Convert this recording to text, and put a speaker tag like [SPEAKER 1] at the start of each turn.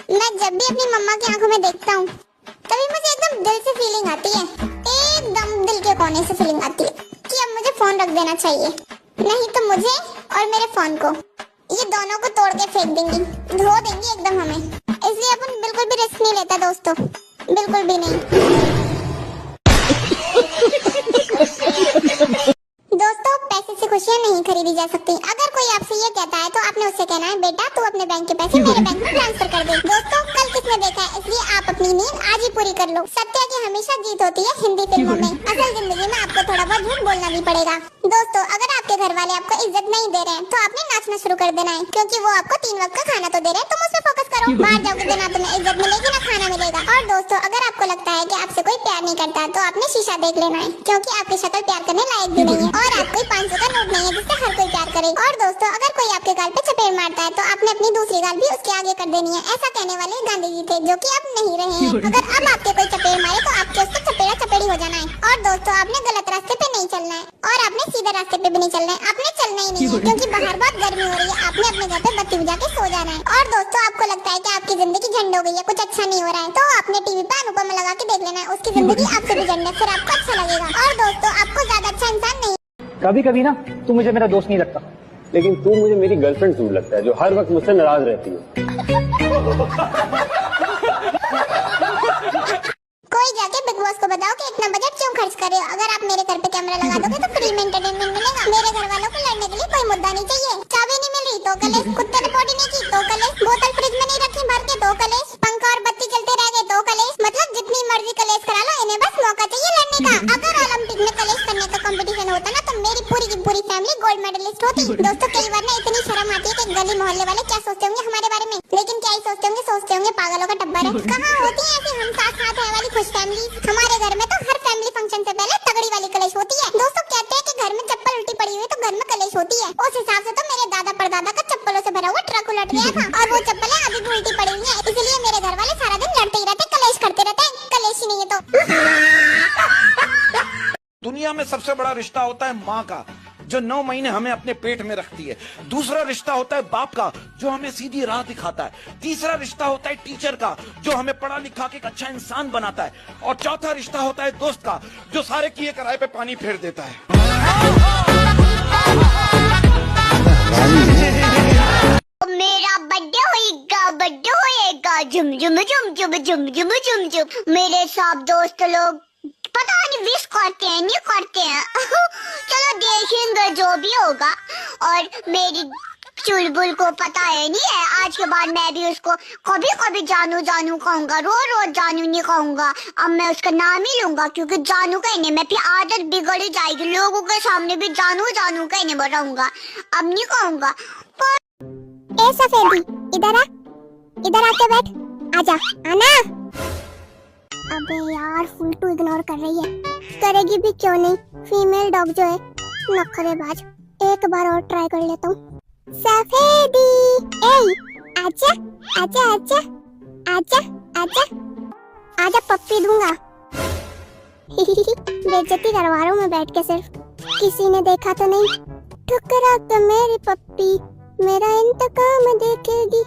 [SPEAKER 1] मैं जब भी अपनी मम्मा की आंखों में देखता हूँ तभी मुझे एकदम दिल से फीलिंग आती है, एकदम दिल के कोने से फीलिंग आती है कि अब मुझे फोन रख देना चाहिए, नहीं तो मुझे और मेरे फोन को, ये दोनों को तोड़ के फेंक देंगी, धो देंगी एकदम हमें। इसलिए अपन बिल्कुल भी रिस्क नहीं लेता दोस्तों, बिल्कुल भी नहीं। दोस्तों, पैसे से खुशियाँ नहीं खरीदी जा सकती। अगर कोई आपसे ये कहता है तो आपने उससे कहना है, बेटा तू अपने बैंक के पैसे मेरे बैंक में ट्रांसफर कर दे। दोस्तों, कल किसने देखा है, इसलिए आप अपनी नींद आज ही पूरी कर लो। सत्य की हमेशा जीत होती है हिंदी फिल्मों में, असल जिंदगी में आपको थोड़ा बहुत झूठ बोलना भी पड़ेगा। दोस्तों, अगर आपके घर वाले आपको इज्जत नहीं दे रहे हैं तो आपने नाचना शुरू कर देना है, क्योंकि वो आपको 3 वक्त का खाना तो दे रहे हैं, तुम उस पर फोकस करो। बाहर जाओगे तो ना तुम्हें इज्जत मिलेगी ना खाना मिलेगा। और दोस्तों, अगर आपको लगता है कि आपसे कोई प्यार नहीं करता तो आपने शीशा देख लेना है, क्योंकि आपकी शक्ल प्यार करने लायक भी नहीं है और आप कोई 500 का नोट नहीं है जिससे हर कोई प्यार करे। और दोस्तों, अगर कोई आपके गाल पे चपेट मारता है तो आपने अपनी दूसरी गाल भी उसके आगे कर देनी है। ऐसा कहने वाले गांधी जी थे, जो कि अब नहीं रहे हैं। अगर अब आपके कोई चपेट मारे तो आपके उसको चपेड़ा चपेड़ी हो जाना है। और दोस्तों, आपने गलत रास्ते पे नहीं चलना है और आपने सीधे रास्ते पे भी नहीं चलना है, आपने चलना ही नहीं है, क्योंकि बाहर बहुत गर्मी हो रही है। आपने अपने घर पे बत्ती बुझा के सो जाना है। और दोस्तों, आपको लगता है कि आपकी जिंदगी झंड हो गई है, कुछ अच्छा नहीं हो रहा है, तो आपने टीवी पे अनुपमा लगा के देख लेना है, उसकी जिंदगी आपसे भी झंड है, फिर आपको अच्छा लगेगा। और दोस्तों, आपको ज्यादा अच्छा इंसान नहीं,
[SPEAKER 2] कभी कभी ना तू मुझे मेरा दोस्त नहीं लगता,
[SPEAKER 3] लेकिन तू मुझे मेरी गर्लफ्रेंड जरूर लगता है, जो हर वक्त मुझसे नाराज रहती है।
[SPEAKER 1] कोई जाके बिग बॉस को बताओ कि इतना बजट क्यों खर्च कर रहे हो। अगर आप मेरे घर पे कैमरा लगा दोगे तो फ्री में एंटरटेनमेंट मिलेगा। मेरे घर वालों को लड़ने के लिए कोई मुद्दा नहीं चाहिए। चाबी नहीं मिल रही तो कलेश, कुत्ते ने पोटी नहीं की तो कलेश, बोतल फ्रिज में नहीं रखी भर के तो कलेश, पंखा और बत्ती चलते रह गए तो कलेश। मतलब जितनी मर्जी कलेश करा लो, इन्हें बस मौका चाहिए लड़ने का। अगर ओलंपिक में कलेश करने का कंपटीशन होता ना तो मेरी पूरी की पूरी फैमिली गोल्ड मेडलिस्ट होती। दोस्तों, कई बार ना इतनी शर्म आती है कि गली मोहल्ले वाले क्या सोचते होंगे हमारे बारे में, लेकिन क्या ही सोचते होंगे पागलों का टब्बर है। कहाँ होती है ऐसी हम साथ साथ है वाली खुश फैमिली। हमारे घर में तो हर फैमिली फंक्शन से पहले तगड़ी वाली कलेश होती है। दोस्तों, कहते हैं कि घर में चप्पल उल्टी पड़ी हुई तो घर में कलेश होती है। उस हिसाब से तो मेरे दादा परदादा का चप्पलों से भरा हुआ ट्रक उलट गया था और वो चप्पलें अभी भी उल्टी पड़ी हुई है। इसलिए मेरे घर वाले सारा दिन लड़ते ही रहते, कलेश करते रहते हैं। कलेश ही नहीं है तो
[SPEAKER 4] दुनिया में सबसे बड़ा रिश्ता होता है माँ का, जो 9 महीने हमें अपने पेट में रखती है। दूसरा रिश्ता होता है बाप का, जो हमें सीधी राह दिखाता है। तीसरा रिश्ता होता है टीचर का, जो हमें पढ़ा लिखा के एक अच्छा इंसान बनाता है। और चौथा रिश्ता होता है दोस्त का, जो सारे किए कराए पे पानी फेर देता है।
[SPEAKER 5] मेरा बर्थडे होएगा, झुम झुम झुम झुम झुम झुम झुम झुम। मेरे सब दोस्त लोग पता नहीं विश करते हैं नहीं करते हैं चलो देखेंगे जो भी होगा। और मेरी चुलबुल को पता है नहीं है, आज के बाद मैं भी उसको कभी कभी जानू जानू कहूंगा, रोज रोज जानू नहीं कहूंगा। अब मैं उसका नाम ही लूंगा, क्योंकि जानू कहने में फिर आदत बिगड़ ही जाएगी, लोगों के सामने भी जानू जानू कहने बढ़ाऊंगा, अब नहीं कहूंगा।
[SPEAKER 1] ए सफेदी, इधर आके बैठ, आजा, आना। अबे यार, फुलटू इग्नोर कर रही है, करेगी भी क्यों नहीं, फीमेल डॉग जो है नखरेबाज। एक बार और ट्राई कर लेता हूँ। सफेदी, ए आजा आजा आजा आजा आजा आजा, पप्पी दूंगा। बेइज्जती करवा रहा हूँ मैं बैठ के, सिर्फ किसी ने देखा तो नहीं। ठुकरा के मेरी पप्पी मेरा इंतकाम देखेगी।